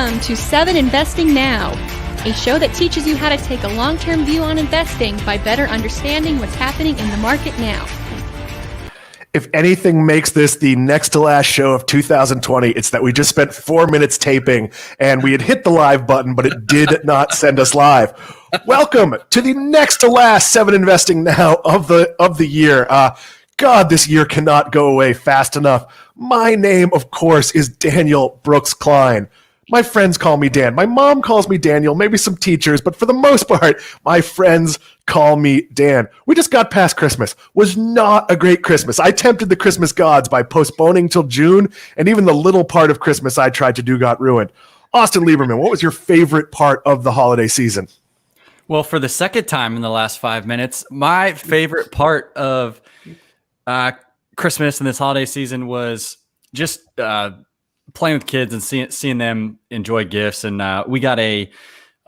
Welcome to 7 Investing Now, a show that teaches you how to take a long-term view on investing by better understanding what's happening in the market now. If anything makes this the next to last show of 2020, it's that we just spent 4 minutes taping and we had hit the live button, but it did not send us live. Welcome to the next to last 7 Investing Now of the year. God, this year cannot go away fast enough. My name, of course, is Daniel Brooks Klein. My friends call me Dan. My mom calls me Daniel, maybe some teachers, but for the most part, my friends call me Dan. We just got past Christmas. Was not a great Christmas. I tempted the Christmas gods by postponing till June, and even the little part of Christmas I tried to do got ruined. Austin Lieberman, what was your favorite part of the holiday season? Well, for the second time in the last 5 minutes, my favorite part of Christmas and this holiday season was just playing with kids and seeing them enjoy gifts. And we got a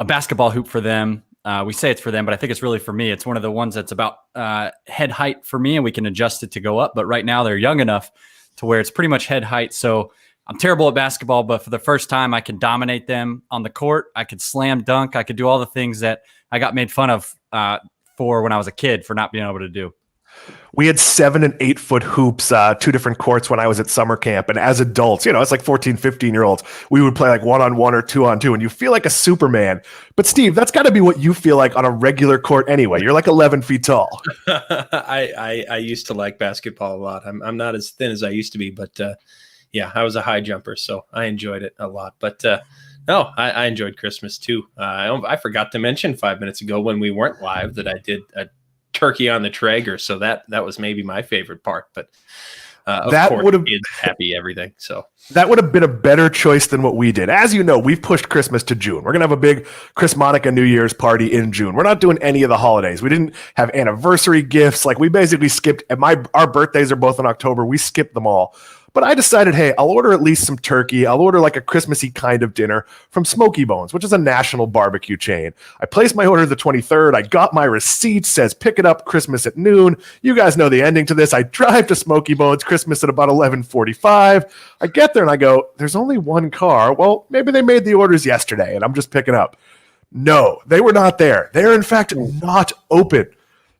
basketball hoop for them. We say it's for them, but I think it's really for me. It's one of the ones that's about head height for me, and we can adjust it to go up. But right now they're young enough to where it's pretty much head height. So I'm terrible at basketball, but for the first time I can dominate them on the court. I could slam dunk. I could do all the things that I got made fun of for when I was a kid for not being able to do. We had 7 and 8 foot hoops, 2 different courts when I was at summer camp. And as adults, it's like 14, 15-year-olds. We would play like 1-on-1 or 2-on-2, and you feel like a Superman. But Steve, that's got to be what you feel like on a regular court anyway. You're like 11 feet tall. I used to like basketball a lot. I'm not as thin as I used to be, but yeah, I was a high jumper, so I enjoyed it a lot. But no, I enjoyed Christmas too. I forgot to mention 5 minutes ago when we weren't live that I did a turkey on the Traeger, so that was maybe my favorite part. But that would have been happy everything. So that would have been a better choice than what we did. As you know, we've pushed Christmas to June. We're gonna have a big Chris Monica New Year's party in June. We're not doing any of the holidays. We didn't have anniversary gifts. Like we basically skipped. Our birthdays are both in October. We skipped them all. But I decided, hey, I'll order at least some turkey. I'll order like a Christmassy kind of dinner from Smoky Bones, which is a national barbecue chain. I placed my order the 23rd. I got my receipt, says pick it up Christmas at noon. You guys know the ending to this. I drive to Smoky Bones, Christmas at about 11:45. I get there and I go, there's only one car. Well, maybe they made the orders yesterday and I'm just picking up. No, they were not there. They're in fact not open.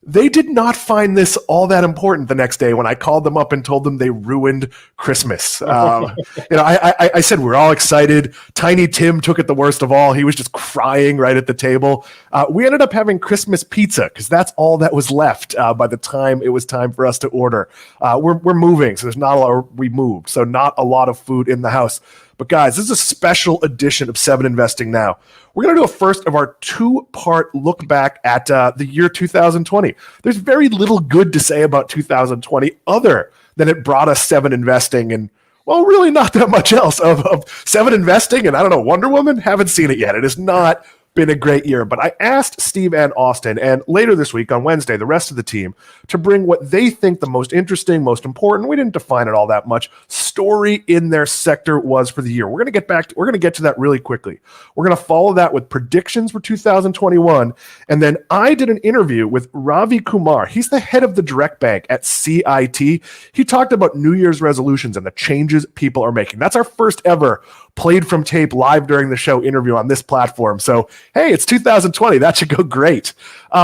They did not find this all that important the next day when I called them up and told them they ruined Christmas. I said we're all excited. Tiny Tim took it the worst of all. He was just crying right at the table. We ended up having Christmas pizza because that's all that was left by the time it was time for us to order. We're moving, so there's not a lot. We moved, so not a lot of food in the house. But guys, this is a special edition of 7 Investing Now. We're going to do a first of our 2-part look back at the year 2020. There's very little good to say about 2020 other than it brought us 7 Investing and, well, really not that much else of 7 Investing and, I don't know, Wonder Woman? Haven't seen it yet. It has not been a great year. But I asked Steve and Austin, and later this week on Wednesday, the rest of the team, to bring what they think the most interesting, most important, we didn't define it all that much, story in their sector was for the year. We're going to get to that really quickly. We're going to follow that with predictions for 2021. And then I did an interview with Ravi Kumar. He's the head of the direct bank at CIT. He talked about New Year's resolutions and the changes people are making. That's our first ever played from tape live during the show interview on this platform. So, hey, it's 2020. That should go great.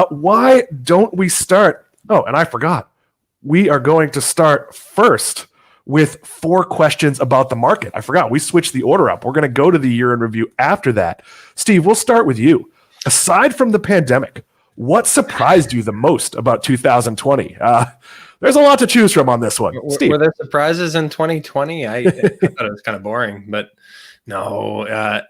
Why don't we start? Oh, and I forgot. We are going to start first with 4 questions about the market. I forgot. We switched the order up. We're going to go to the year in review after that. Steve, we'll start with you. Aside from the pandemic, what surprised you the most about 2020? There's a lot to choose from on this one. Steve. Were there surprises in 2020? I thought it was kind of boring, but no.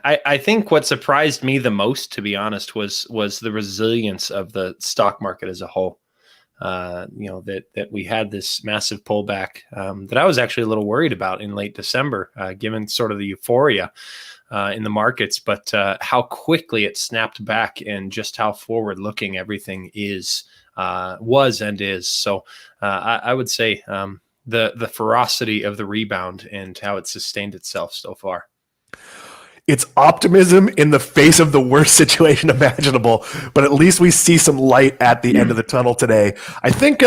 I think what surprised me the most, to be honest, was the resilience of the stock market as a whole. That we had this massive pullback that I was actually a little worried about in late December, given sort of the euphoria in the markets, but how quickly it snapped back and just how forward-looking everything was and is. So I would say the ferocity of the rebound and how it sustained itself so far. It's optimism in the face of the worst situation imaginable, but at least we see some light at the end of the tunnel today. I think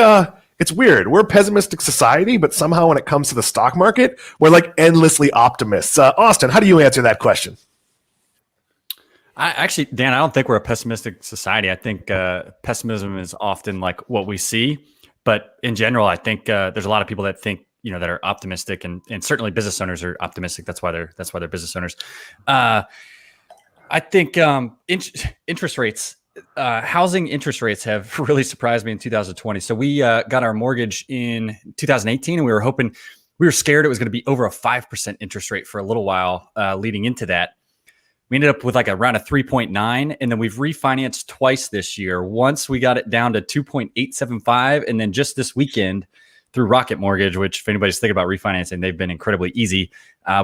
It's weird. We're a pessimistic society, but somehow when it comes to the stock market, we're like endlessly optimists. Austin, how do you answer that question? Dan, I don't think we're a pessimistic society. I think pessimism is often like what we see, but in general, I think there's a lot of people that think, that are optimistic, and certainly business owners are optimistic. That's why they're business owners. I think interest rates, housing interest rates have really surprised me in 2020. So we got our mortgage in 2018, and we were scared it was going to be over a 5% interest rate for a little while leading into that. We ended up with like around a 3.9, and then we've refinanced twice this year. Once we got it down to 2.875, and then just this weekend through Rocket Mortgage, which if anybody's thinking about refinancing, they've been incredibly easy.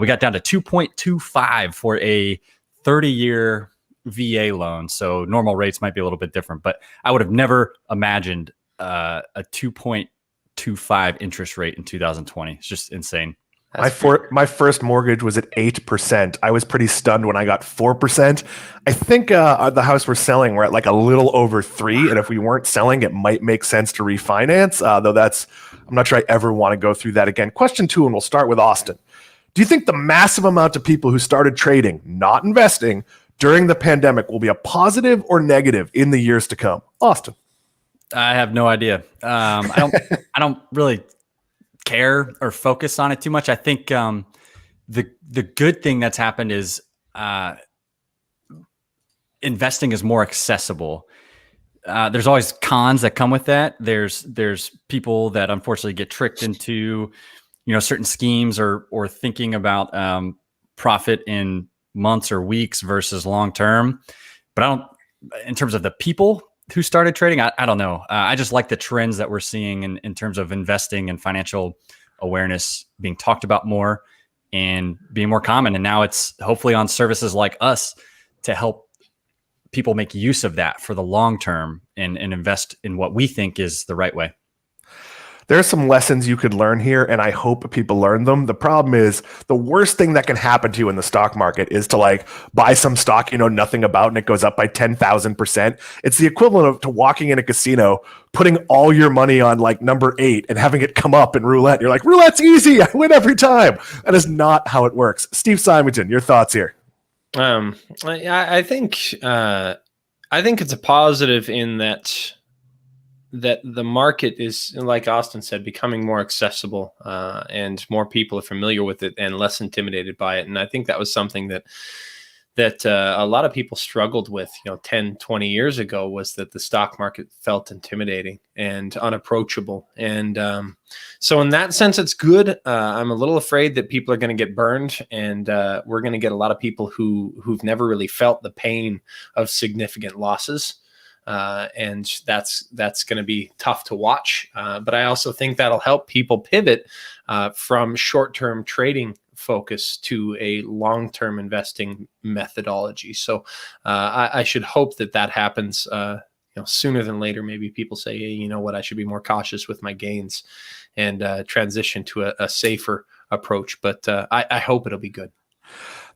We got down to 2.25 for a 30-year VA loan. So normal rates might be a little bit different, but I would have never imagined a 2.25 interest rate in 2020. It's just insane. My first mortgage was at 8%. I was pretty stunned when I got 4%. I think the house we're selling, we're at like a little over 3%. And if we weren't selling, it might make sense to refinance. Though I'm not sure I ever want to go through that again. Question 2, and we'll start with Austin. Do you think the massive amount of people who started trading, not investing, during the pandemic will be a positive or negative in the years to come? Austin. I have no idea. I don't really care or focus on it too much. I think the good thing that's happened is investing is more accessible. There's always cons that come with that. There's people that unfortunately get tricked into certain schemes or thinking about profit in months or weeks versus long term. But in terms of the people who started trading, I don't know. I just like the trends that we're seeing in terms of investing and financial awareness being talked about more and being more common. And now it's hopefully on services like us to help people make use of that for the long term and invest in what we think is the right way. There are some lessons you could learn here, and I hope people learn them. The problem is the worst thing that can happen to you in the stock market is to like buy some stock you know nothing about and it goes up by 10,000%. It's the equivalent of to walking in a casino, putting all your money on like number 8 and having it come up in roulette. You're like, roulette's easy. I win every time. That is not how it works. Steve Symington, your thoughts here. I think it's a positive in that the market is, like Austin said, becoming more accessible and more people are familiar with it and less intimidated by it. And I think that was something that a lot of people struggled with, 10, 20 years ago, was that the stock market felt intimidating and unapproachable. And so in that sense, it's good. I'm a little afraid that people are going to get burned, and we're going to get a lot of people who've never really felt the pain of significant losses. And that's going to be tough to watch. But I also think that'll help people pivot from short-term trading focus to a long-term investing methodology. So I should hope that happens sooner than later. Maybe people say, hey, you know what, I should be more cautious with my gains and transition to a safer approach. But I hope it'll be good.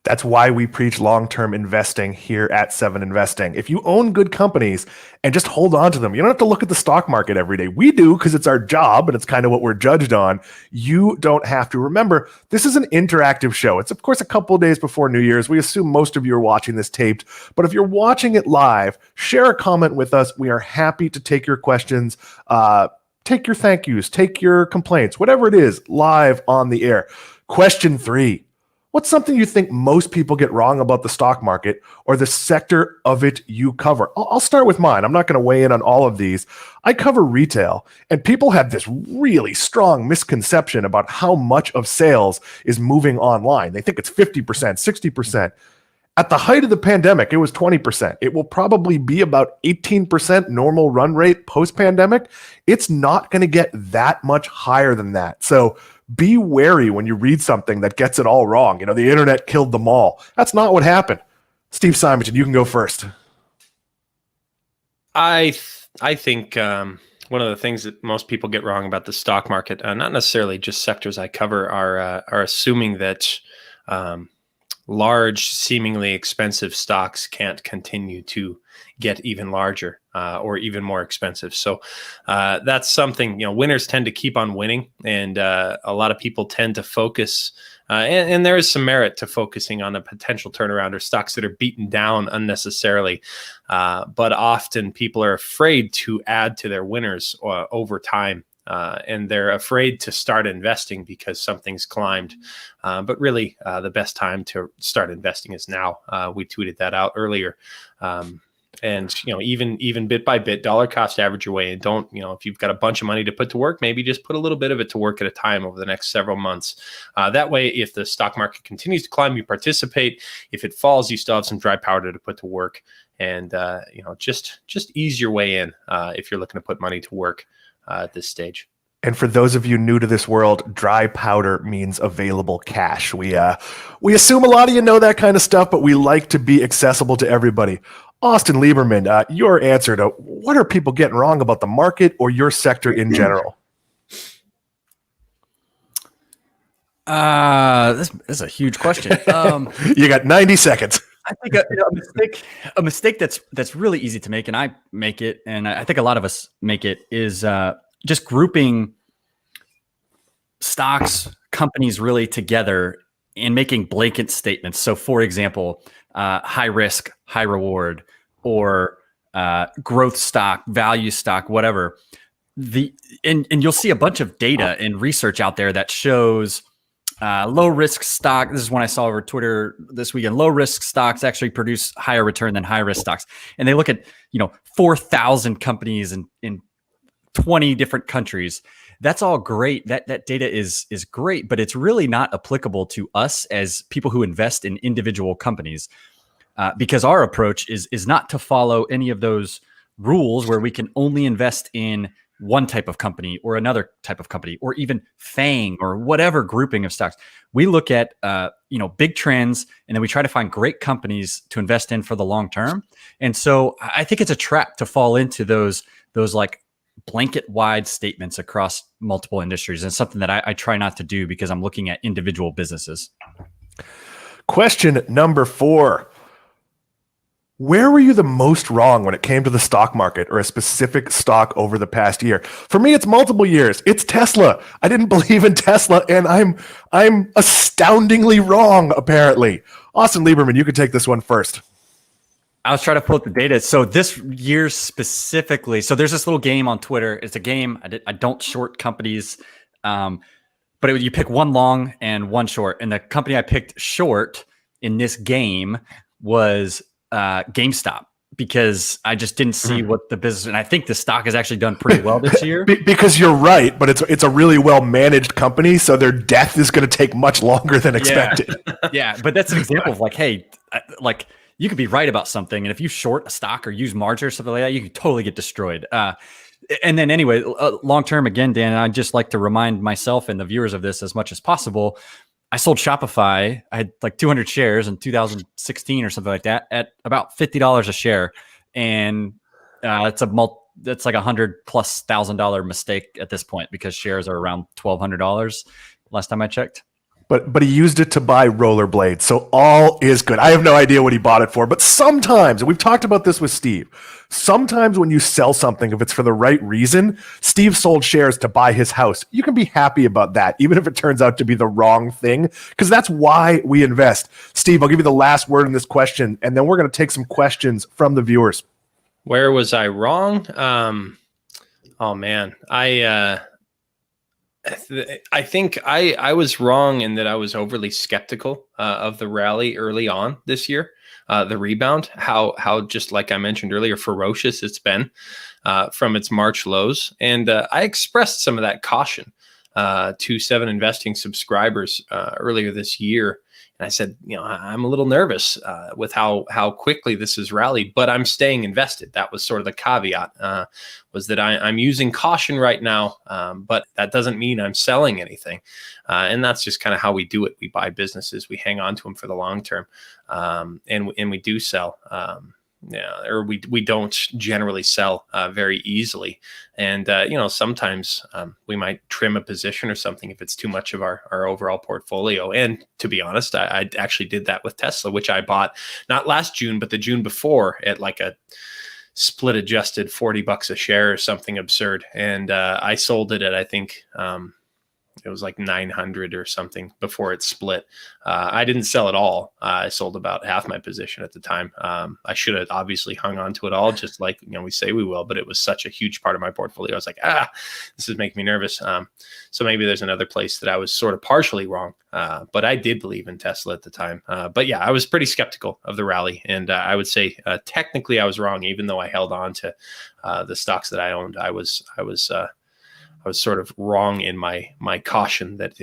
That's why we preach long-term investing here at 7 Investing. If you own good companies and just hold on to them, you don't have to look at the stock market every day. We do because it's our job and it's kind of what we're judged on. You don't have to. Remember, this is an interactive show. It's, of course, a couple of days before New Year's. We assume most of you are watching this taped. But if you're watching it live, share a comment with us. We are happy to take your questions, take your thank yous, take your complaints, whatever it is, live on the air. Question 3. What's something you think most people get wrong about the stock market or the sector of it you cover? I'll start with mine. I'm not going to weigh in on all of these. I cover retail, and people have this really strong misconception about how much of sales is moving online. They think it's 50%, 60%. At the height of the pandemic, it was 20%. It will probably be about 18% normal run rate post-pandemic. It's not going to get that much higher than that. So be wary when you read something that gets it all wrong. The internet killed them all. That's not what happened. Steve Symington, you can go first. I think one of the things that most people get wrong about the stock market, not necessarily just sectors I cover, are assuming that large, seemingly expensive stocks can't continue to get even larger or even more expensive. So that's something, winners tend to keep on winning, and a lot of people tend to focus. And there is some merit to focusing on a potential turnaround or stocks that are beaten down unnecessarily. But often people are afraid to add to their winners over time. And they're afraid to start investing because something's climbed. But really, the best time to start investing is now. We tweeted that out earlier. And even bit by bit, dollar cost average your way. And don't, if you've got a bunch of money to put to work, maybe just put a little bit of it to work at a time over the next several months. That way, if the stock market continues to climb, you participate. If it falls, you still have some dry powder to put to work. And just ease your way in if you're looking to put money to work at this stage. And for those of you new to this world, dry powder means available cash. We assume a lot of you know that kind of stuff, but we like to be accessible to everybody. Austin Lieberman, your answer to what are people getting wrong about the market or your sector in general? This is a huge question. You got 90 seconds. I think a mistake that's really easy to make, and I make it, and I think a lot of us make it, is just grouping stocks, companies really together and making blanket statements. So, for example, high risk, high reward, or growth stock, value stock, whatever. And you'll see a bunch of data and research out there that shows low risk stock. This is one I saw over Twitter this weekend. Low risk stocks actually produce higher return than high risk stocks. And they look at 4,000 companies in 20 different countries. That's all great. That data is great, but it's really not applicable to us as people who invest in individual companies, because our approach is not to follow any of those rules where we can only invest in one type of company or another type of company, or even FANG or whatever grouping of stocks. We look at big trends, and then we try to find great companies to invest in for the long term. And so I think it's a trap to fall into those like blanket wide statements across multiple industries, and something that I try not to do because I'm looking at individual businesses. Question number 4. Where were you the most wrong when it came to the stock market or a specific stock over the past year? For me, it's multiple years. It's Tesla. I didn't believe in Tesla, and I'm astoundingly wrong, apparently. Austin Lieberman, you could take this one first. I was trying to pull up the data. So this year specifically, so there's this little game on Twitter. It's a game. I don't short companies, but you pick one long and one short. And the company I picked short in this game was GameStop, because I just didn't see what the business, and I think the stock has actually done pretty well this year. Because you're right, but it's a really well managed company, so their death is going to take much longer than expected. Yeah, but that's an example of hey, you could be right about something, and if you short a stock or use margin or something like that, you could totally get destroyed. And then anyway, long term, again, Dan, and I'd just like to remind myself and the viewers of this as much as possible. I sold Shopify. I had 200 shares in 2016 or something like that at about $50 a share, and it's like $100,000+ mistake at this point, because shares are around $1,200 last time I checked. But he used it to buy rollerblades, so all is good. I have no idea what he bought it for, but sometimes, and we've talked about this with Steve, sometimes when you sell something, if it's for the right reason, Steve sold shares to buy his house. You can be happy about that, even if it turns out to be the wrong thing, because that's why we invest. Steve, I'll give you the last word in this question, and then we're going to take some questions from the viewers. Where was I wrong? Oh, man. I think I was wrong in that I was overly skeptical of the rally early on this year, the rebound, how just like I mentioned earlier, ferocious it's been from its March lows. And I expressed some of that caution to 7 Investing subscribers earlier this year. And I said, I'm a little nervous with how quickly this has rallied, but I'm staying invested. That was sort of the caveat, was that I'm using caution right now, but that doesn't mean I'm selling anything. And that's just kind of how we do it. We buy businesses, we hang on to them for the long term, and we do sell or we don't generally sell very easily. And, sometimes we might trim a position or something if it's too much of our overall portfolio. And to be honest, I actually did that with Tesla, which I bought not last June, but the June before at like a split adjusted $40 a share or something absurd. And I sold it at, I think, it was like 900 or something before it split. I didn't sell it all. I sold about half my position at the time. I should have obviously hung on to it all, just like we say we will, but it was such a huge part of my portfolio. I was like, this is making me nervous. So maybe there's another place that I was sort of partially wrong, but I did believe in Tesla at the time. But yeah, I was pretty skeptical of the rally, and I would say technically I was wrong, even though I held on to the stocks that I owned. I was sort of wrong in my caution that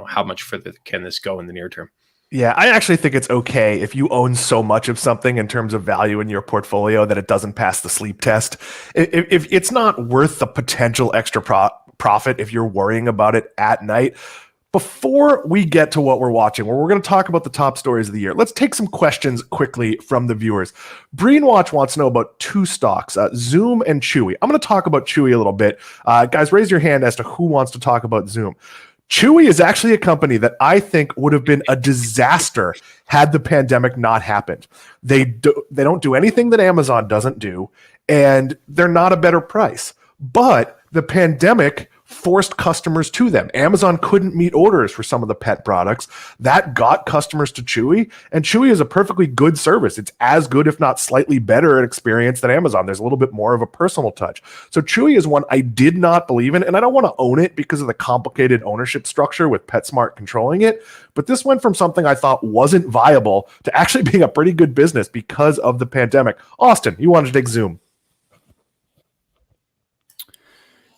how much further can this go in the near term. Yeah, I actually think it's okay if you own so much of something in terms of value in your portfolio that it doesn't pass the sleep test. If it's not worth the potential extra profit if you're worrying about it at night. Before we get to what we're watching, where we're going to talk about the top stories of the year, let's take some questions quickly from the viewers. Breenwatch wants to know about two stocks, Zoom and Chewy. I'm going to talk about Chewy a little bit. Guys, raise your hand as to who wants to talk about Zoom. Chewy is actually a company that I think would have been a disaster had the pandemic not happened. They don't do anything that Amazon doesn't do, and they're not a better price. But the pandemic forced customers to them. Amazon couldn't meet orders for some of the pet products. That got customers to Chewy, and Chewy is a perfectly good service. It's as good, if not slightly better an experience than Amazon. There's a little bit more of a personal touch. So Chewy is one I did not believe in, and I don't want to own it because of the complicated ownership structure with PetSmart controlling it. But this went from something I thought wasn't viable to actually being a pretty good business because of the pandemic. Austin, you wanted to take Zoom.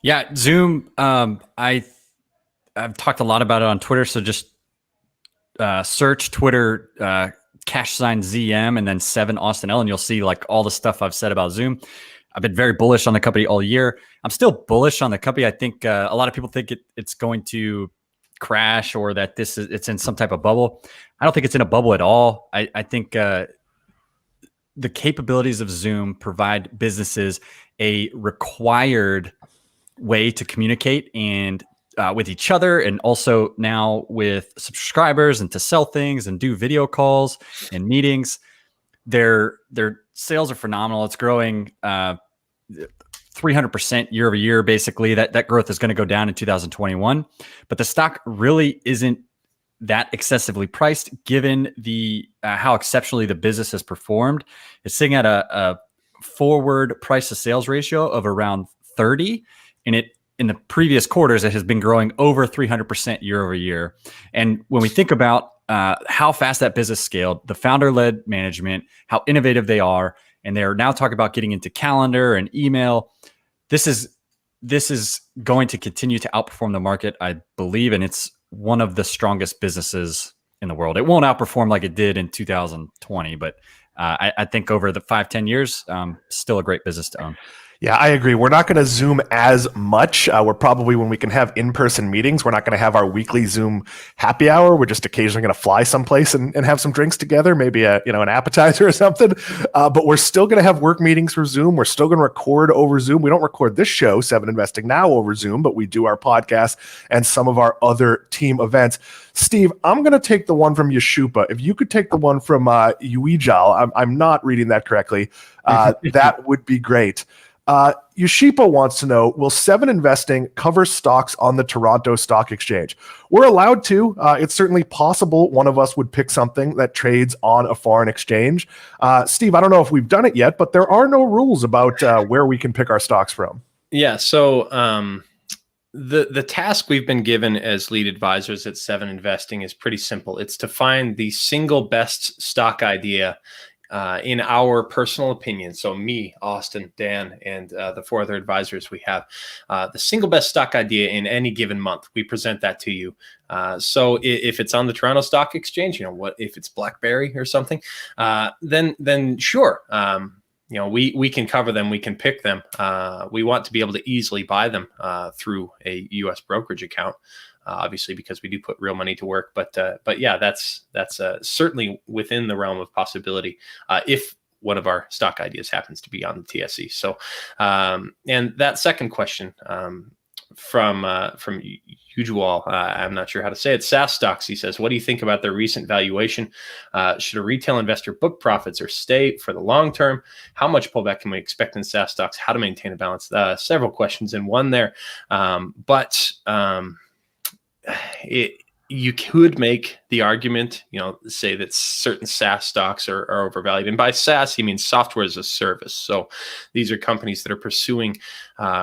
Yeah, Zoom. I've talked a lot about it on Twitter, so just search Twitter #ZM and then 7 Austin L, and you'll see like all the stuff I've said about Zoom. I've been very bullish on the company all year. I'm still bullish on the company. I think a lot of people think it's going to crash or that it's in some type of bubble. I don't think it's in a bubble at all. I think the capabilities of Zoom provide businesses a required way to communicate and with each other, and also now with subscribers, and to sell things and do video calls and meetings. Their sales are phenomenal. It's growing 300% year over year. Basically, that growth is going to go down in 2021, but the stock really isn't that excessively priced given the how exceptionally the business has performed. It's sitting at a forward price to sales ratio of around 30. And in the previous quarters, it has been growing over 300% year over year. And when we think about how fast that business scaled, the founder-led management, how innovative they are, and they're now talking about getting into calendar and email, this is going to continue to outperform the market, I believe, and it's one of the strongest businesses in the world. It won't outperform like it did in 2020, but I think over the 5-10 years, still a great business to own. Yeah, I agree. We're not going to Zoom as much. We're probably, when we can have in-person meetings, we're not going to have our weekly Zoom happy hour. We're just occasionally going to fly someplace and have some drinks together, maybe an appetizer or something. But we're still going to have work meetings for Zoom. We're still going to record over Zoom. We don't record this show, 7 Investing Now, over Zoom, but we do our podcast and some of our other team events. Steve, I'm going to take the one from Yeshupa. If you could take the one from Uijal, I'm not reading that correctly, that would be great. Yeshipa wants to know, will 7 Investing cover stocks on the Toronto Stock Exchange? We're allowed to. It's certainly possible one of us would pick something that trades on a foreign exchange. Steve, I don't know if we've done it yet, but there are no rules about where we can pick our stocks from. Yeah, so the task we've been given as lead advisors at 7 Investing is pretty simple. It's to find the single best stock idea in our personal opinion. So me, Austin, Dan, and the 4 other advisors we have, the single best stock idea in any given month. We present that to you. So if it's on the Toronto Stock Exchange, what if it's BlackBerry or something, then sure. We can cover them. We can pick them. We want to be able to easily buy them through a U.S. brokerage account. Obviously, because we do put real money to work, but yeah, that's certainly within the realm of possibility. If one of our stock ideas happens to be on the TSE. So, and that second question from Ujwal, I'm not sure how to say it. SAS stocks, he says, what do you think about their recent valuation? Should a retail investor book profits or stay for the long term? How much pullback can we expect in SAS stocks? How to maintain a balance? Several questions in one there. You could make the argument, say that certain SaaS stocks are overvalued. And by SaaS, he means software as a service. So these are companies that are pursuing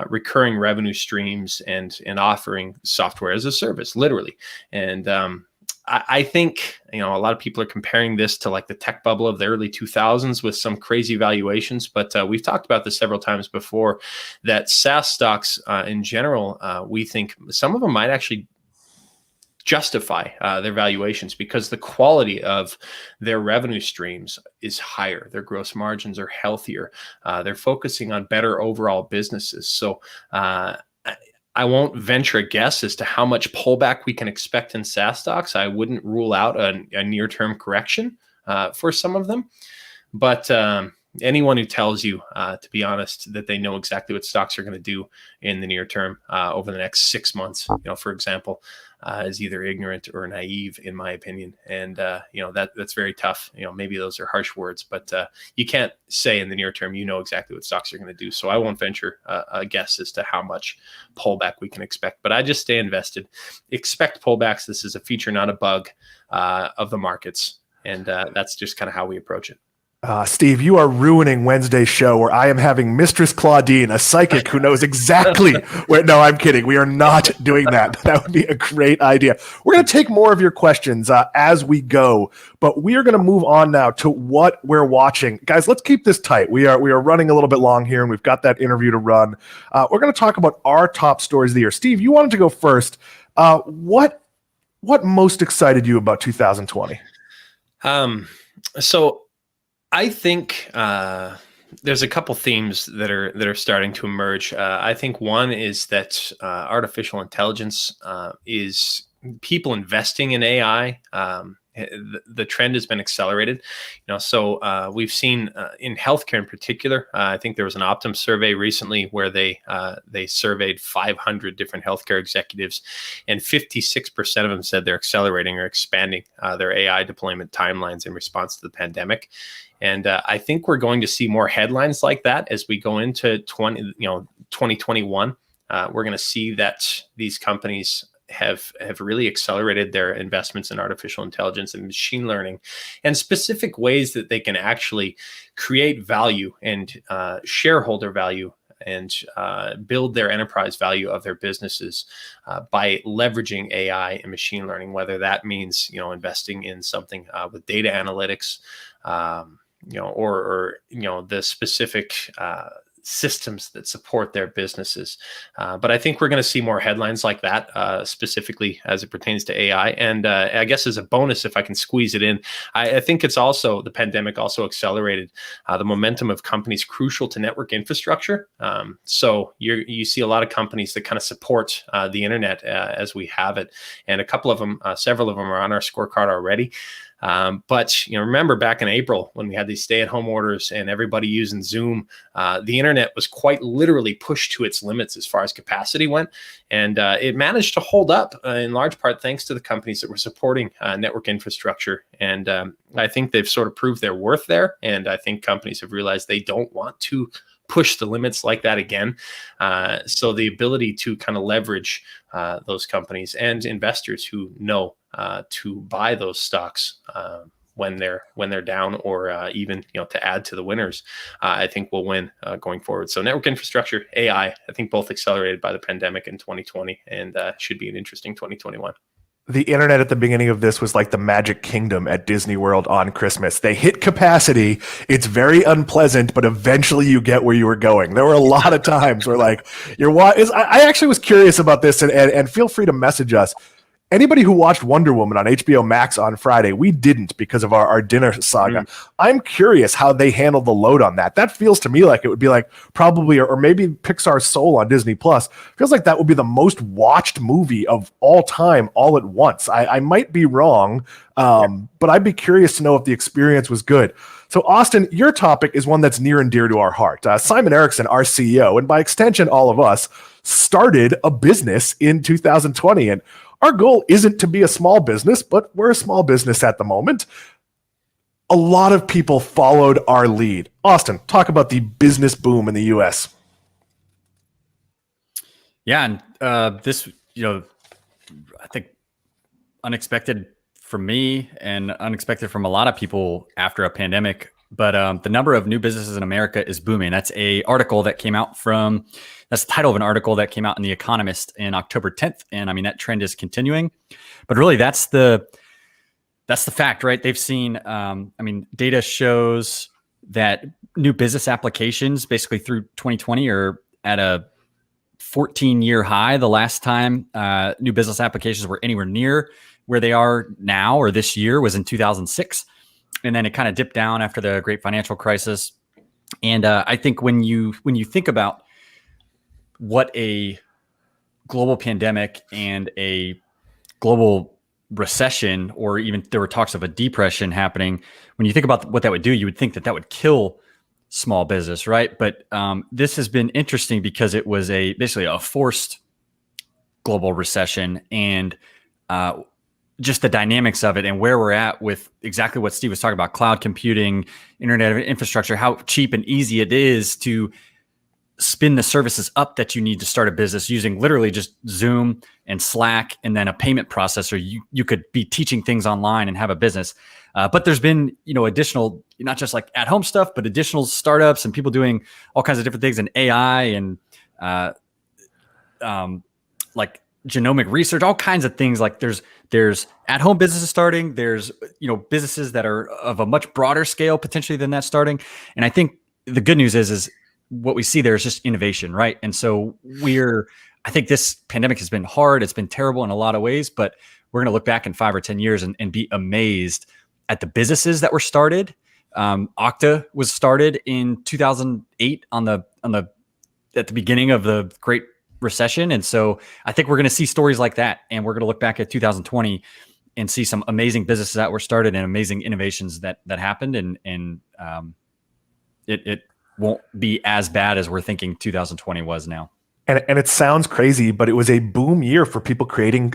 recurring revenue streams and offering software as a service, literally. And I think, a lot of people are comparing this to like the tech bubble of the early 2000s with some crazy valuations. But we've talked about this several times before, that SaaS stocks in general, we think some of them might actually justify their valuations because the quality of their revenue streams is higher. Their gross margins are healthier. They're focusing on better overall businesses. So I won't venture a guess as to how much pullback we can expect in SaaS stocks. I wouldn't rule out a near-term correction for some of them. But anyone who tells you, to be honest, that they know exactly what stocks are going to do in the near term over the next 6 months, for example, is either ignorant or naive, in my opinion. And, that's very tough. Maybe those are harsh words, but you can't say in the near term, exactly what stocks are going to do. So I won't venture a guess as to how much pullback we can expect, but I just stay invested. Expect pullbacks. This is a feature, not a bug of the markets. And that's just kind of how we approach it. Steve, you are ruining Wednesday's show where I am having Mistress Claudine, a psychic who knows exactly where. No, I'm kidding. We are not doing that. That would be a great idea. We're going to take more of your questions as we go, but we are going to move on now to what we're watching. Guys, let's keep this tight. We are running a little bit long here, and we've got that interview to run. We're going to talk about our top stories of the year. Steve, you wanted to go first. What most excited you about 2020? So I think there's a couple themes that are starting to emerge. I think one is that artificial intelligence is people investing in AI. The trend has been accelerated, so we've seen in healthcare in particular. I think there was an Optum survey recently where they surveyed 500 different healthcare executives, and 56% of them said they're accelerating or expanding their AI deployment timelines in response to the pandemic. And I think we're going to see more headlines like that as we go into 2021. We're going to see that these companies have really accelerated their investments in artificial intelligence and machine learning, and specific ways that they can actually create value and shareholder value and build their enterprise value of their businesses by leveraging AI and machine learning, whether that means, investing in something with data analytics, or the specific systems that support their businesses. But I think we're going to see more headlines like that, specifically as it pertains to AI. And I guess as a bonus, if I can squeeze it in, I think it's also, the pandemic also accelerated the momentum of companies crucial to network infrastructure. So you see a lot of companies that kind of support the internet as we have it. And a couple of them, several of them are on our scorecard already. But remember back in April when we had these stay-at-home orders and everybody using Zoom, the internet was quite literally pushed to its limits as far as capacity went, and it managed to hold up in large part thanks to the companies that were supporting network infrastructure. And I think they've sort of proved their worth there, and I think companies have realized they don't want to push the limits like that again. So the ability to kind of leverage those companies and investors who know to buy those stocks when they're down, or even to add to the winners, I think will win going forward. So network infrastructure, AI, I think both accelerated by the pandemic in 2020, and should be an interesting 2021. The internet at the beginning of this was like the Magic Kingdom at Disney World on Christmas. They hit capacity. It's very unpleasant, but eventually you get where you were going. There were a lot of times where I actually was curious about this, and feel free to message us. Anybody who watched Wonder Woman on HBO Max on Friday, we didn't because of our dinner saga. I'm curious how they handled the load on that. That feels to me like it would be like probably, or maybe Pixar's Soul on Disney Plus. Feels like that would be the most watched movie of all time all at once. I might be wrong, but I'd be curious to know if the experience was good. So, Austin, your topic is one that's near and dear to our heart. Simon Erickson, our CEO, and by extension, all of us, started a business in 2020. And our goal isn't to be a small business, but we're a small business at the moment. A lot of people followed our lead. Austin, talk about the business boom in the US. Yeah, and this, I think unexpected for me and unexpected from a lot of people after a pandemic. But the number of new businesses in America is booming. That's the title of an article that came out in The Economist in October 10th. And I mean, that trend is continuing. But really, that's the fact, right? They've seen, data shows that new business applications basically through 2020 are at a 14-year high. The last time new business applications were anywhere near where they are now or this year was in 2006. And then it kind of dipped down after the great financial crisis. And I think when you think about what a global pandemic and a global recession, or even there were talks of a depression happening, when you think about what that would do, you would think that would kill small business, right? But this has been interesting because it was basically a forced global recession, and just the dynamics of it and where we're at with exactly what Steve was talking about, cloud computing, internet infrastructure, how cheap and easy it is to spin the services up that you need to start a business using literally just Zoom and Slack and then a payment processor. You could be teaching things online and have a business. But there's been, additional, not just like at home stuff, but additional startups and people doing all kinds of different things in AI and like genomic research, all kinds of things. Like there's at home businesses starting. There's, businesses that are of a much broader scale potentially than that starting. And I think the good news is what we see there is just innovation, right? And so I think this pandemic has been hard. It's been terrible in a lot of ways, but we're going to look back in 5 or 10 years and be amazed at the businesses that were started. Okta was started in 2008 at the beginning of the Great Recession. And so I think we're going to see stories like that. And we're going to look back at 2020 and see some amazing businesses that were started and amazing innovations that happened. And it won't be as bad as we're thinking 2020 was now. And it sounds crazy, but it was a boom year for people creating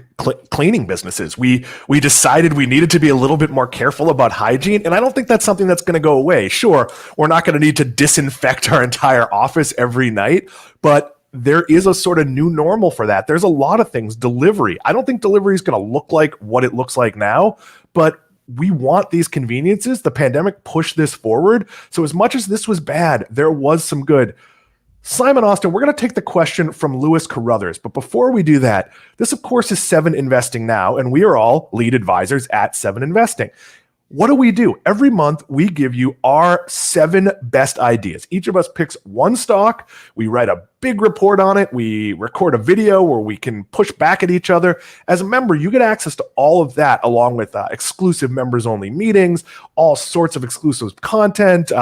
cleaning businesses. We decided we needed to be a little bit more careful about hygiene, and I don't think that's something that's going to go away. Sure, we're not going to need to disinfect our entire office every night, but there is a sort of new normal for that. There's a lot of things. Delivery. I don't think delivery is going to look like what it looks like now, but we want these conveniences. The pandemic pushed this forward. So as much as this was bad, there was some good. Simon, Austin, we're going to take the question from Lewis Carruthers. But before we do that, this, of course, is 7 Investing Now, and we are all lead advisors at 7 Investing. What do? Every month, we give you our 7 best ideas. Each of us picks one stock. We write a big report on it. We record a video where we can push back at each other. As a member, you get access to all of that, along with exclusive members-only meetings, all sorts of exclusive content.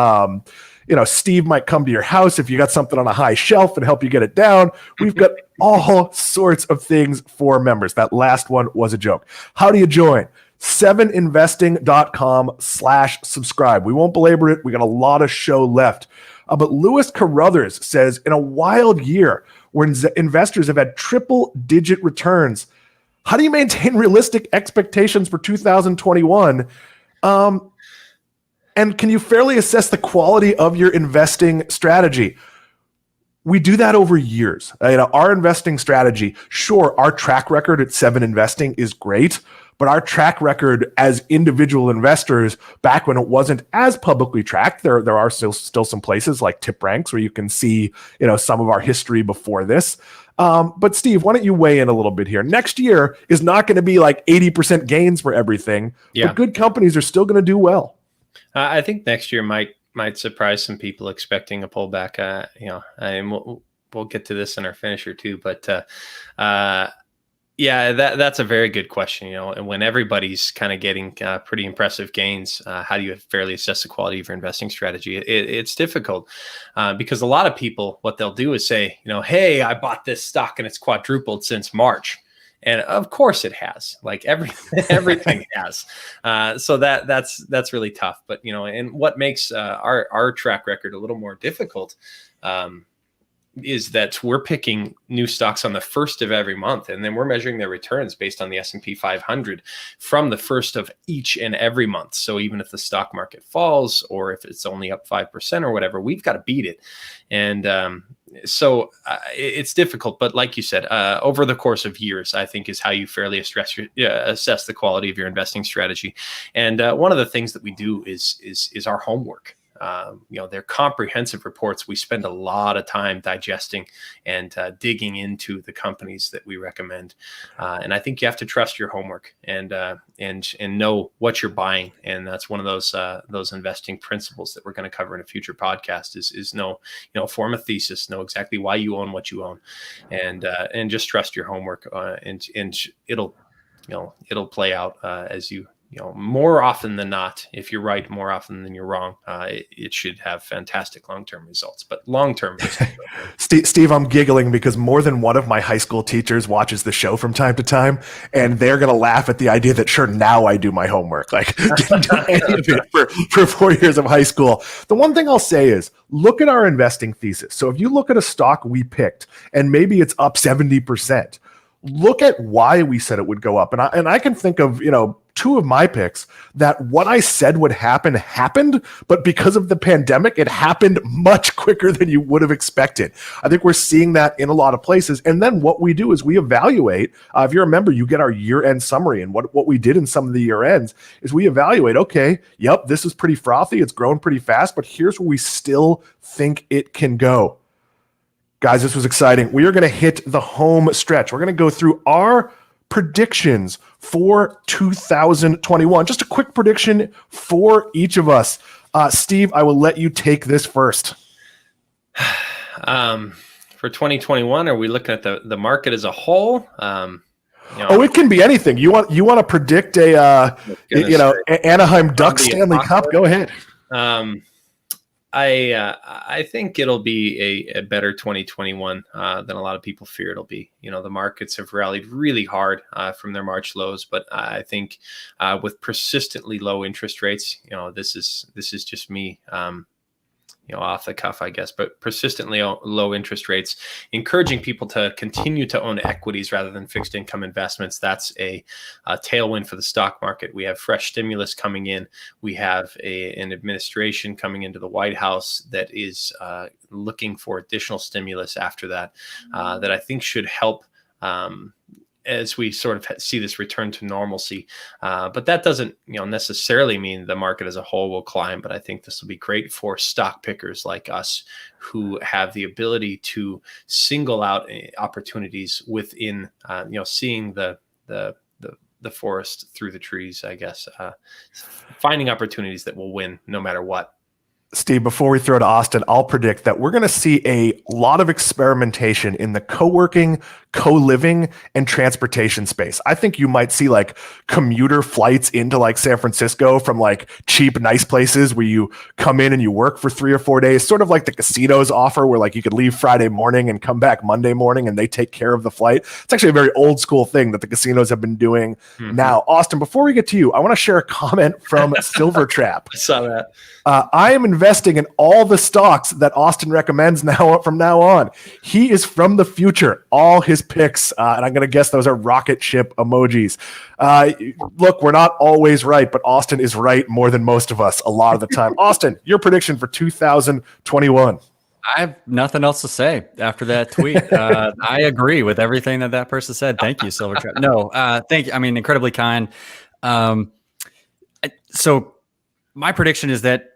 Steve might come to your house if you got something on a high shelf and help you get it down. We've got all sorts of things for members. That last one was a joke. How do you join? 7investing.com/subscribe. We won't belabor it. We got a lot of show left. But Lewis Carruthers says, in a wild year where investors have had triple-digit returns, how do you maintain realistic expectations for 2021? And can you fairly assess the quality of your investing strategy? We do that over years. Our investing strategy, sure, our track record at 7 Investing is great, but our track record as individual investors back when it wasn't as publicly tracked, there are still some places like Tip Ranks where you can see, some of our history before this. But Steve, why don't you weigh in a little bit here? Next year is not going to be like 80% gains for everything, but good companies are still going to do well. I think next year might surprise some people expecting a pullback. And we'll get to this in our finisher too. But that's a very good question. And when everybody's kind of getting pretty impressive gains, how do you fairly assess the quality of your investing strategy? It's difficult because a lot of people, what they'll do is say, hey, I bought this stock and it's quadrupled since March. And of course it has, like everything has. So that's really tough. But, and what makes our track record a little more difficult is that we're picking new stocks on the first of every month, and then we're measuring their returns based on the S&P 500 from the first of each and every month. So even if the stock market falls, or if it's only up 5% or whatever, we've got to beat it. And so it's difficult, but like you said, over the course of years, I think is how you fairly assess the quality of your investing strategy. And one of the things that we do is our homework. They're comprehensive reports. We spend a lot of time digesting and digging into the companies that we recommend. And I think you have to trust your homework and know what you're buying. And that's one of those investing principles that we're going to cover in a future podcast is form a thesis, know exactly why you own what you own, and just trust your homework. And it'll play out as you. More often than not, if you're right more often than you're wrong, it should have fantastic long-term results. But long-term, Steve, I'm giggling because more than one of my high school teachers watches the show from time to time, and they're going to laugh at the idea that, sure, now I do my homework. Like, didn't do any of it for 4 years of high school. The one thing I'll say is, look at our investing thesis. So if you look at a stock we picked, and maybe it's up 70%, look at why we said it would go up. And I can think of, two of my picks that what I said would happen happened, but because of the pandemic, it happened much quicker than you would have expected. I think we're seeing that in a lot of places. And then what we do is we evaluate. If you remember, you get our year-end summary. And what we did in some of the year ends is we evaluate, okay, yep, this is pretty frothy. It's growing pretty fast, but here's where we still think it can go. Guys, this was exciting. We are going to hit the home stretch. We're going to go through our predictions for 2021. Just a quick prediction for each of us. Steve, I will let you take this first. For 2021, are we looking at the market as a whole? It can be anything. You want to predict Anaheim Ducks Stanley Cup? Go ahead. I think it'll be a better 2021 than a lot of people fear it'll be. The markets have rallied really hard from their March lows, but I think with persistently low interest rates, this is just me. Off the cuff, I guess, but persistently low interest rates, encouraging people to continue to own equities rather than fixed income investments. That's a tailwind for the stock market. We have fresh stimulus coming in. We have an administration coming into the White House that is looking for additional stimulus after that, that I think should help as we sort of see this return to normalcy. But that doesn't necessarily mean the market as a whole will climb. But I think this will be great for stock pickers like us who have the ability to single out opportunities within, seeing the forest through the trees, I guess, finding opportunities that will win no matter what. Steve, before we throw to Austin, I'll predict that we're going to see a lot of experimentation in the co-working, co-living, and transportation space. I think you might see like commuter flights into like San Francisco from like cheap, nice places where you come in and you work for 3 or 4 days, sort of like the casinos offer where like you could leave Friday morning and come back Monday morning and they take care of the flight. It's actually a very old school thing that the casinos have been doing now. Austin, before we get to you, I want to share a comment from Silvertrap. I saw that. I am investing in all the stocks that Austin recommends from now on. He is from the future. All his picks, and I'm going to guess those are rocket ship emojis. Look, we're not always right, but Austin is right more than most of us a lot of the time. Austin, your prediction for 2021. I have nothing else to say after that tweet. I agree with everything that person said. Thank you, Silvertrap. No, thank you. I mean, incredibly kind. So my prediction is that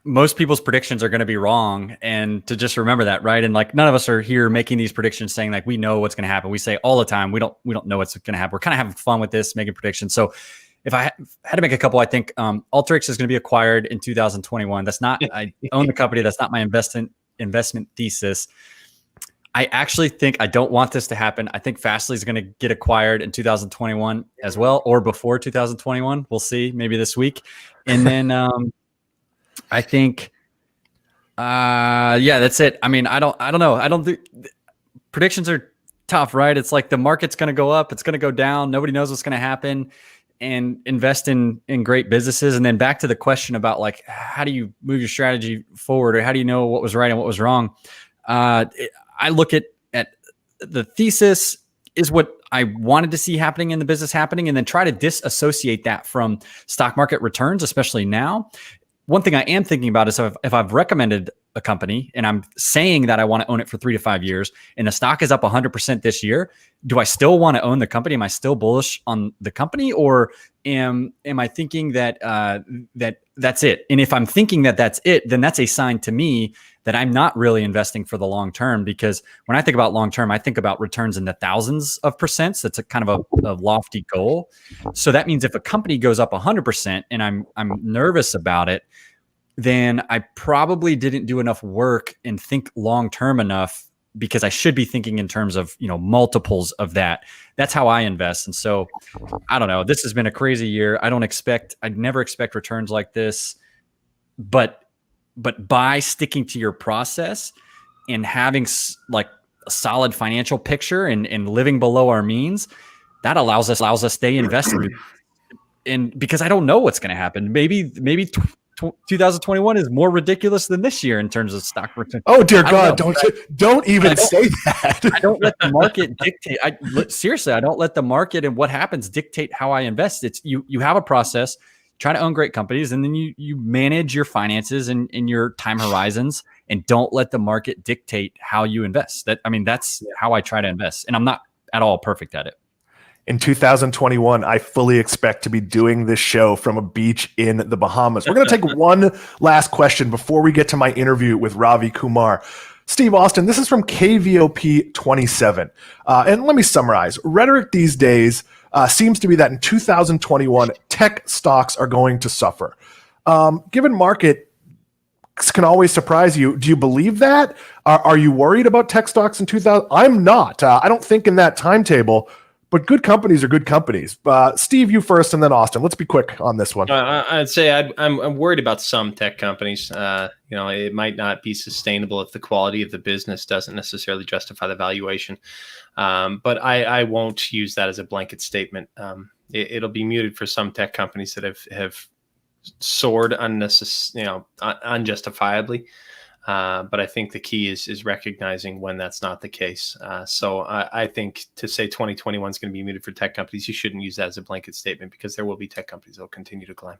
most people's predictions are going to be wrong, and to just remember that, right? And like, none of us are here making these predictions saying like we know what's going to happen. We say all the time we don't know what's going to happen. We're kind of having fun with this, making predictions. So if I had to make a couple, I think Alteryx is going to be acquired in 2021. That's not, I own the company. That's not my investment thesis. I actually think I don't want this to happen. I think Fastly is going to get acquired in 2021 as well, or before 2021. We'll see, maybe this week. And then I think, that's it. I mean, I don't know. I don't think predictions are tough, right? It's like the market's going to go up, it's going to go down. Nobody knows what's going to happen, and invest in great businesses. And then back to the question about like, how do you move your strategy forward, or how do you know what was right and what was wrong? I look at the thesis is what I wanted to see happening in the business happening, and then try to disassociate that from stock market returns, especially now. One thing I am thinking about is if I've recommended a company and I'm saying that I want to own it for 3 to 5 years and the stock is up 100% this year, do I still want to own the company? Am I still bullish on the company, or am I thinking that that's it? And if I'm thinking that that's it, then that's a sign to me that I'm not really investing for the long term, because when I think about long term, I think about returns in the thousands of percents. That's a kind of a lofty goal. So that means if a company goes up 100% and I'm nervous about it, then I probably didn't do enough work and think long term enough, because I should be thinking in terms of, multiples of that. That's how I invest. And so I don't know, this has been a crazy year. I'd never expect returns like this, but by sticking to your process and having like a solid financial picture and living below our means, that allows us to stay invested. And because I don't know what's going to happen, maybe 2021 is more ridiculous than this year in terms of stock return. Oh dear God! Don't even say that. I don't let the market dictate. Seriously, I don't let the market and what happens dictate how I invest. It's you have a process. Try to own great companies, and then you manage your finances and your time horizons, and don't let the market dictate how you invest. That's how I try to invest, and I'm not at all perfect at it. In 2021, I fully expect to be doing this show from a beach in the Bahamas. We're going to take one last question before we get to my interview with Ravi Kumar. Steve Austin, this is from KVOP 27. And let me summarize. Rhetoric these days seems to be that in 2021, tech stocks are going to suffer. Given market can always surprise you, do you believe that? Are you worried about tech stocks in 2000? I'm not. I don't think in that timetable. But good companies are good companies. Steve, you first, and then Austin. Let's be quick on this one. I'd say I'm worried about some tech companies. It might not be sustainable if the quality of the business doesn't necessarily justify the valuation. But I won't use that as a blanket statement. It'll be muted for some tech companies that have soared unjustifiably. But I think the key is recognizing when that's not the case. So I think to say 2021 is going to be muted for tech companies, you shouldn't use that as a blanket statement, because there will be tech companies that will continue to climb.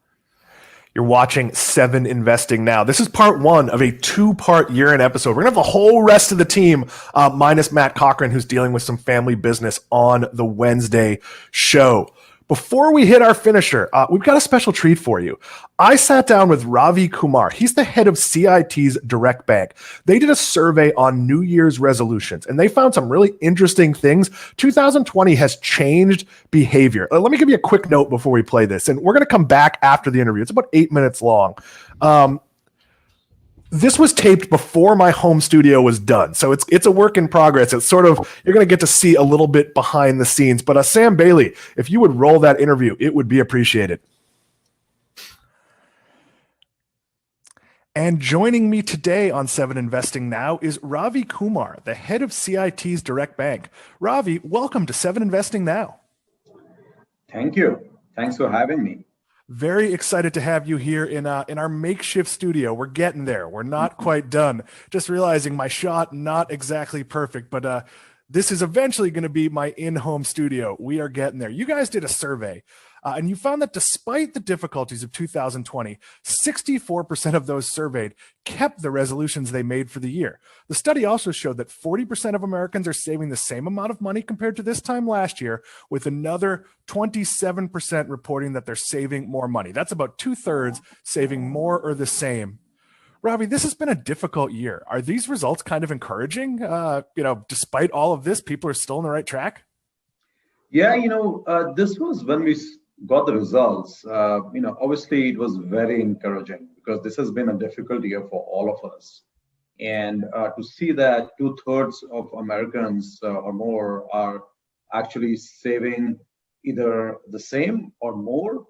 You're watching 7 Investing Now. This is part 1 of a 2-part year-end episode. We're going to have the whole rest of the team, minus Matt Cochran, who's dealing with some family business, on the Wednesday show. Before we hit our finisher, we've got a special treat for you. I sat down with Ravi Kumar. He's the head of CIT's Direct Bank. They did a survey on New Year's resolutions, and they found some really interesting things. 2020 has changed behavior. Let me give you a quick note before we play this, and we're going to come back after the interview. It's about 8 minutes long. This was taped before my home studio was done, so it's a work in progress. It's sort of, you're going to get to see a little bit behind the scenes. But Sam Bailey, if you would roll that interview, it would be appreciated. And joining me today on 7 Investing Now is Ravi Kumar, the head of CIT's Direct Bank. Ravi, welcome to 7 Investing Now. Thank you. Thanks for having me. Very excited to have you here in our makeshift studio. We're getting there. We're not quite done. Just realizing my shot, not exactly perfect, but this is eventually going to be my in-home studio. We are getting there. You guys did a survey, and you found that despite the difficulties of 2020, 64% of those surveyed kept the resolutions they made for the year. The study also showed that 40% of Americans are saving the same amount of money compared to this time last year, with another 27% reporting that they're saving more money. That's about 2/3 saving more or the same. Ravi, this has been a difficult year. Are these results kind of encouraging? Despite all of this, people are still on the right track? Yeah, this was when we got the results. Obviously it was very encouraging, because this has been a difficult year for all of us. And to see that 2/3 of Americans or more are actually saving either the same or more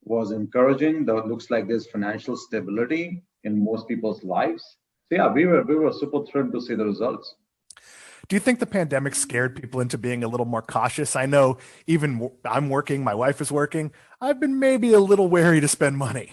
was encouraging. Though it looks like there's financial stability in most people's lives. So yeah, we were super thrilled to see the results. Do you think the pandemic scared people into being a little more cautious? I know even I'm working, my wife is working. I've been maybe a little wary to spend money.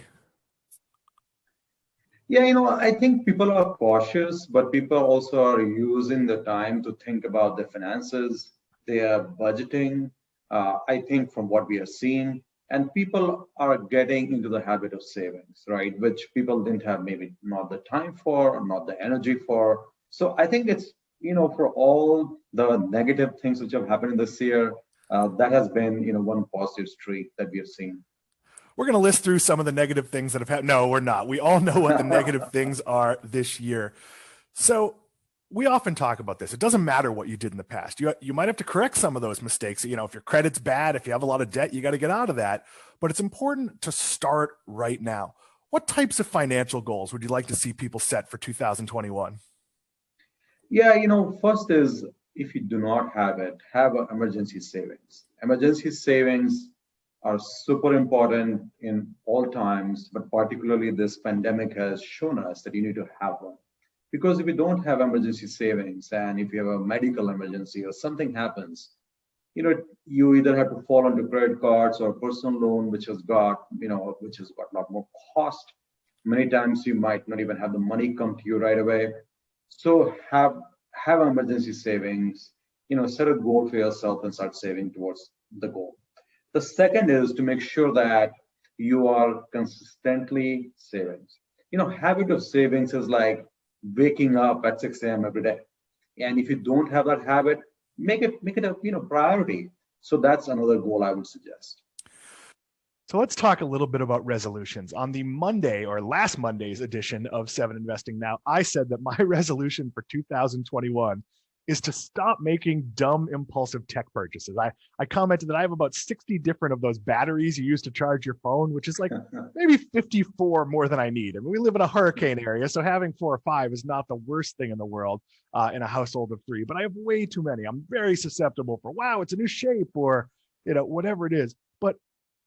Yeah, I think people are cautious, but people also are using the time to think about their finances. They are budgeting, I think, from what we are seeing. And people are getting into the habit of savings, right? Which people didn't have maybe not the time for or not the energy for. So I think it's, for all the negative things which have happened this year, that has been, one positive streak that we have seen. We're going to list through some of the negative things that have happened. No, we're not. We all know what the negative things are this year. So we often talk about this. It doesn't matter what you did in the past. You might have to correct some of those mistakes. If your credit's bad, if you have a lot of debt, you got to get out of that. But it's important to start right now. What types of financial goals would you like to see people set for 2021? Yeah, first is, if you do not have it, have an emergency savings. Emergency savings are super important in all times, but particularly this pandemic has shown us that you need to have one. Because if you don't have emergency savings, and if you have a medical emergency or something happens, you either have to fall onto credit cards or personal loan, which has got a lot more cost. Many times you might not even have the money come to you right away. So have emergency savings, set a goal for yourself and start saving towards the goal. The second is to make sure that you are consistently saving. Habit of savings is like waking up at 6 a.m. every day. And if you don't have that habit, make it a priority. So that's another goal I would suggest. So let's talk a little bit about resolutions. On the Monday or last Monday's edition of 7 Investing Now, I said that my resolution for 2021 is to stop making dumb, impulsive tech purchases. I commented that I have about 60 different of those batteries you use to charge your phone, which is like maybe 54 more than I need. I mean, we live in a hurricane area, so having 4 or 5 is not the worst thing in the world in a household of 3, but I have way too many. I'm very susceptible for, wow, it's a new shape, or, whatever it is. But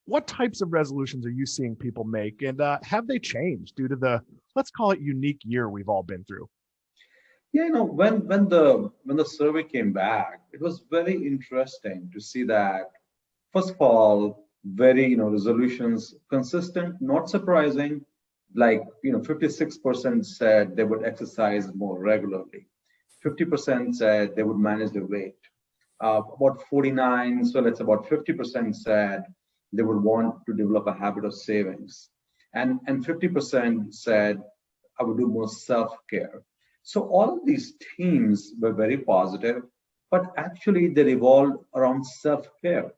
what types of resolutions are you seeing people make, and have they changed due to the, let's call it, unique year we've all been through? Yeah, when the survey came back, it was very interesting to see that, first of all, very resolutions consistent, not surprising. Like 56% said they would exercise more regularly. 50% said they would manage their weight. About 49, so let's about 50% said they would want to develop a habit of savings, and 50% said I would do more self-care. So all of these themes were very positive, but actually they revolved around self-care.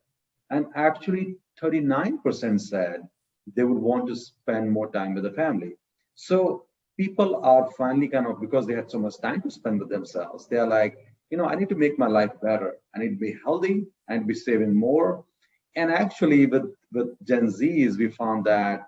And actually 39% said they would want to spend more time with the family. So people are finally because they had so much time to spend with themselves, they are like, I need to make my life better. I need to be healthy. I need to be saving more. And actually with Gen Zs, we found that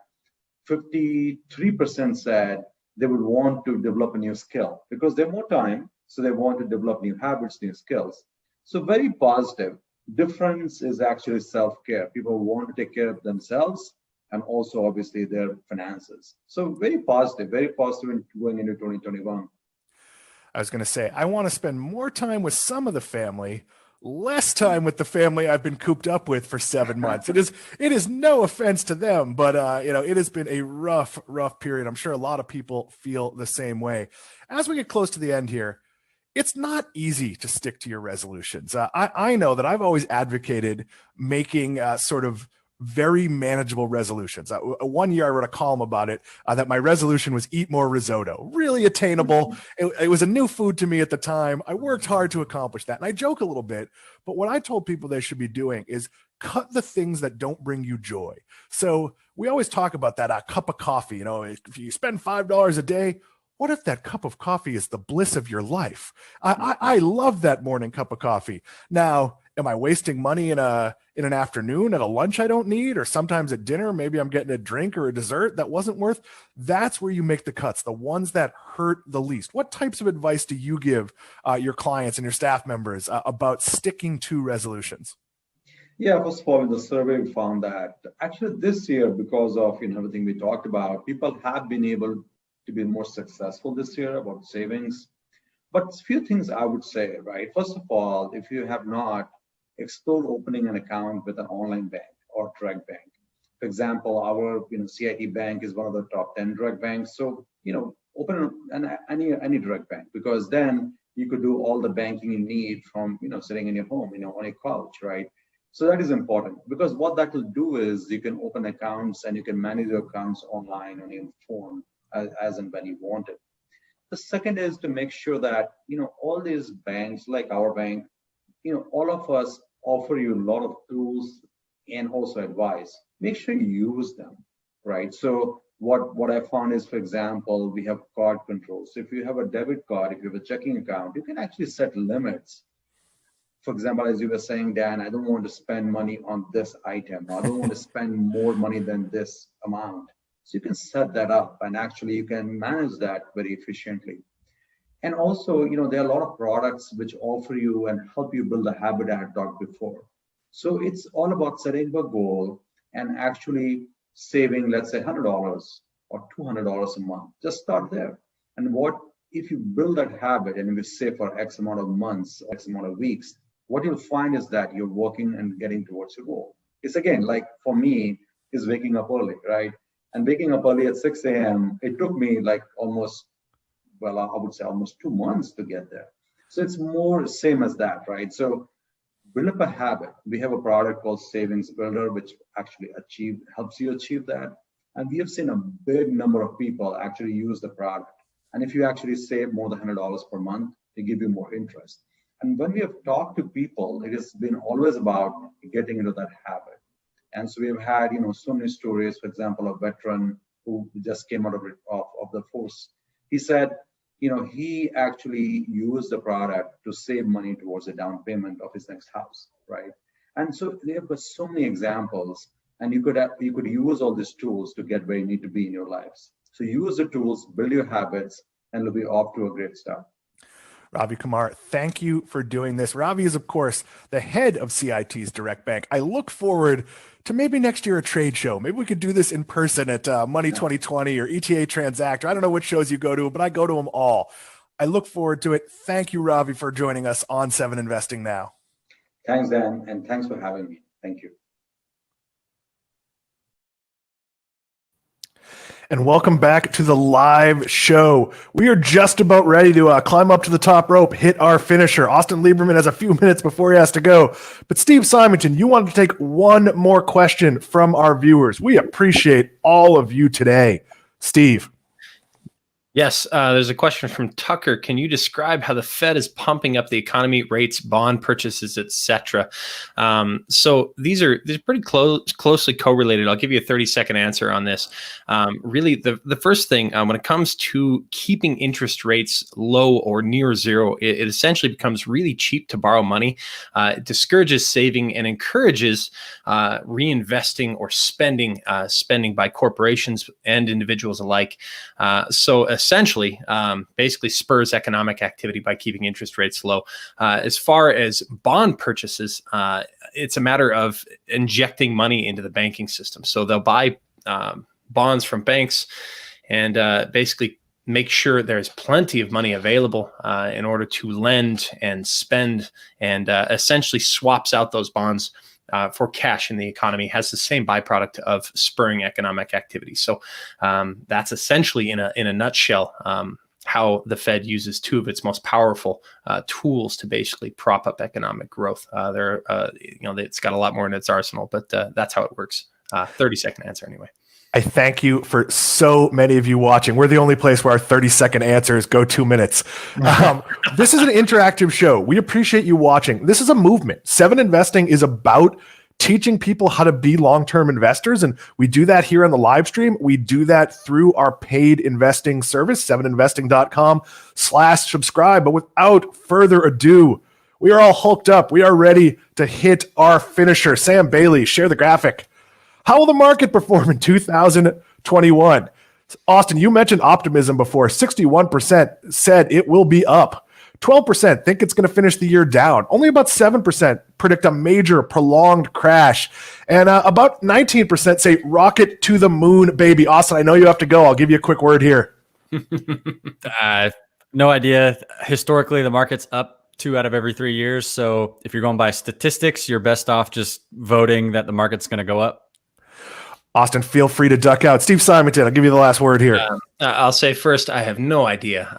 53% said they would want to develop a new skill because they have more time. So they want to develop new habits, new skills. So very positive. Difference is actually self-care. People want to take care of themselves and also obviously their finances. So very positive in going into 2021. I was going to say, I want to spend more time with some of the family, less time with the family I've been cooped up with for 7 months. It is no offense to them, but it has been a rough period. I'm sure a lot of people feel the same way. As we get close to the end here, it's not easy to stick to your resolutions. I know that I've always advocated making sort of very manageable resolutions. One year I wrote a column about it, that my resolution was eat more risotto. Really attainable. It was a new food to me at the time. I worked hard to accomplish that. And I joke a little bit, but what I told people they should be doing is cut the things that don't bring you joy. So we always talk about that cup of coffee. If you spend $5 a day, what if that cup of coffee is the bliss of your life? I love that morning cup of coffee. Now, am I wasting money in an afternoon at a lunch I don't need, or sometimes at dinner, maybe I'm getting a drink or a dessert that wasn't worth? That's where you make the cuts, the ones that hurt the least. What types of advice do you give your clients and your staff members about sticking to resolutions? Yeah, first of all, in the survey, we found that actually this year, because of everything we talked about, people have been able to be more successful this year about savings. But a few things I would say, right? First of all, if you have not explored opening an account with an online bank or direct bank, for example, our CIT bank is one of the top 10 direct banks. So open any direct bank, because then you could do all the banking you need from sitting in your home, on a couch, right? So that is important, because what that will do is you can open accounts and you can manage your accounts online on your phone as and when you want it. The second is to make sure that all these banks, like our bank, all of us offer you a lot of tools and also advice. Make sure you use them, right? So what I found is, for example, we have card controls. So if you have a debit card, if you have a checking account, you can actually set limits. For example, as you were saying, Dan, I don't want to spend money on this item. I don't want to spend more money than this amount. So you can set that up, and actually you can manage that very efficiently. And also, there are a lot of products which offer you and help you build a habit I had talked before. So it's all about setting a goal and actually saving, let's say, $100 or $200 a month. Just start there. And what if you build that habit and you save for X amount of months, X amount of weeks, what you'll find is that you're working and getting towards your goal. It's again, like for me, is waking up early, right? And waking up early at 6 a.m., it took me like almost 2 months to get there. So it's more same as that, right? So build up a habit. We have a product called Savings Builder, which actually helps you achieve that. And we have seen a big number of people actually use the product. And if you actually save more than $100 per month, they give you more interest. And when we have talked to people, it has been always about getting into that habit. And so we have had, so many stories. For example, a veteran who just came out of the force. He said, he actually used the product to save money towards the down payment of his next house, right? And so they have got so many examples, and you could use all these tools to get where you need to be in your lives. So use the tools, build your habits, and you'll be off to a great start. Ravi Kumar, thank you for doing this. Ravi is, of course, the head of CIT's Direct Bank. I look forward to maybe next year a trade show. Maybe we could do this in person at Money 2020 or ETA Transactor. I don't know which shows you go to, but I go to them all. I look forward to it. Thank you, Ravi, for joining us on 7 Investing Now. Thanks, Dan, and thanks for having me. Thank you. And welcome back to the live show. We are just about ready to climb up to the top rope, hit our finisher. Austin Lieberman has a few minutes before he has to go. But Steve Symington, you wanted to take one more question from our viewers. We appreciate all of you today. Steve. Yes, there's a question from Tucker. Can you describe how the Fed is pumping up the economy, rates, bond purchases, etc.? So these are pretty closely correlated. I'll give you a 30-second answer on this. Really, the first thing, when it comes to keeping interest rates low or near zero, it essentially becomes really cheap to borrow money. It discourages saving and encourages reinvesting or spending by corporations and individuals alike. So essentially, basically spurs economic activity by keeping interest rates low. As far as bond purchases, it's a matter of injecting money into the banking system. So they'll buy bonds from banks and basically make sure there's plenty of money available in order to lend and spend, and essentially swaps out those bonds for cash in the economy, has the same byproduct of spurring economic activity. So that's essentially, in a nutshell, how the Fed uses two of its most powerful tools to basically prop up economic growth. It's got a lot more in its arsenal, but that's how it works. 30-second answer anyway. I thank you for so many of you watching. We're the only place where our 30-second answers go 2 minutes. This is an interactive show. We appreciate you watching. This is a movement. 7 Investing is about teaching people how to be long-term investors, and we do that here on the live stream. We do that through our paid investing service, 7investing.com/subscribe. But without further ado, we are all hooked up. We are ready to hit our finisher. Sam Bailey, share the graphic. How will the market perform in 2021? Austin, you mentioned optimism before. 61% said it will be up. 12% think it's going to finish the year down. Only about 7% predict a major prolonged crash. And about 19% say rocket to the moon, baby. Austin, I know you have to go. I'll give you a quick word here. No idea. Historically, the market's up 2 out of every 3 years. So if you're going by statistics, you're best off just voting that the market's going to go up. Austin, feel free to duck out. Steve Symington, I'll give you the last word here. I'll say first, I have no idea.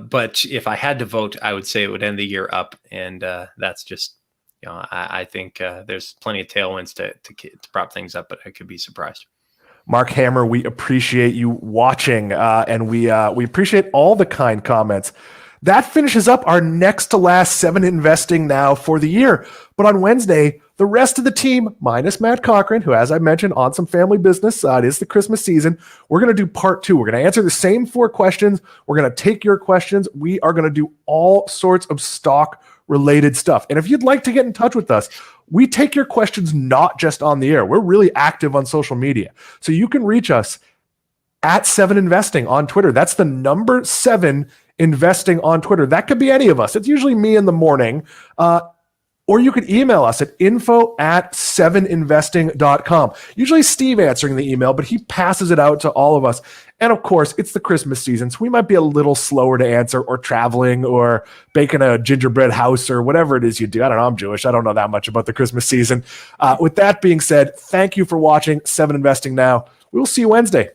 But if I had to vote, I would say it would end the year up. And that's just, I think there's plenty of tailwinds to prop things up, but I could be surprised. Mark Hammer, we appreciate you watching, and we appreciate all the kind comments. That finishes up our next to last 7 Investing Now for the year. But on Wednesday, the rest of the team, minus Matt Cochran, who, as I mentioned, on some family business, it is the Christmas season, we're going to do part 2. We're going to answer the same 4 questions. We're going to take your questions. We are going to do all sorts of stock-related stuff. And if you'd like to get in touch with us, we take your questions not just on the air. We're really active on social media. So you can reach us at 7 Investing on Twitter. That's the number 7 Investing on Twitter. That could be any of us. It's usually me in the morning. Or you could email us at info@7investing.com. Usually Steve answering the email, but he passes it out to all of us. And of course, it's the Christmas season, so we might be a little slower to answer, or traveling, or baking a gingerbread house, or whatever it is you do. I don't know. I'm Jewish. I don't know that much about the Christmas season. With that being said, thank you for watching 7 Investing Now. We will see you Wednesday.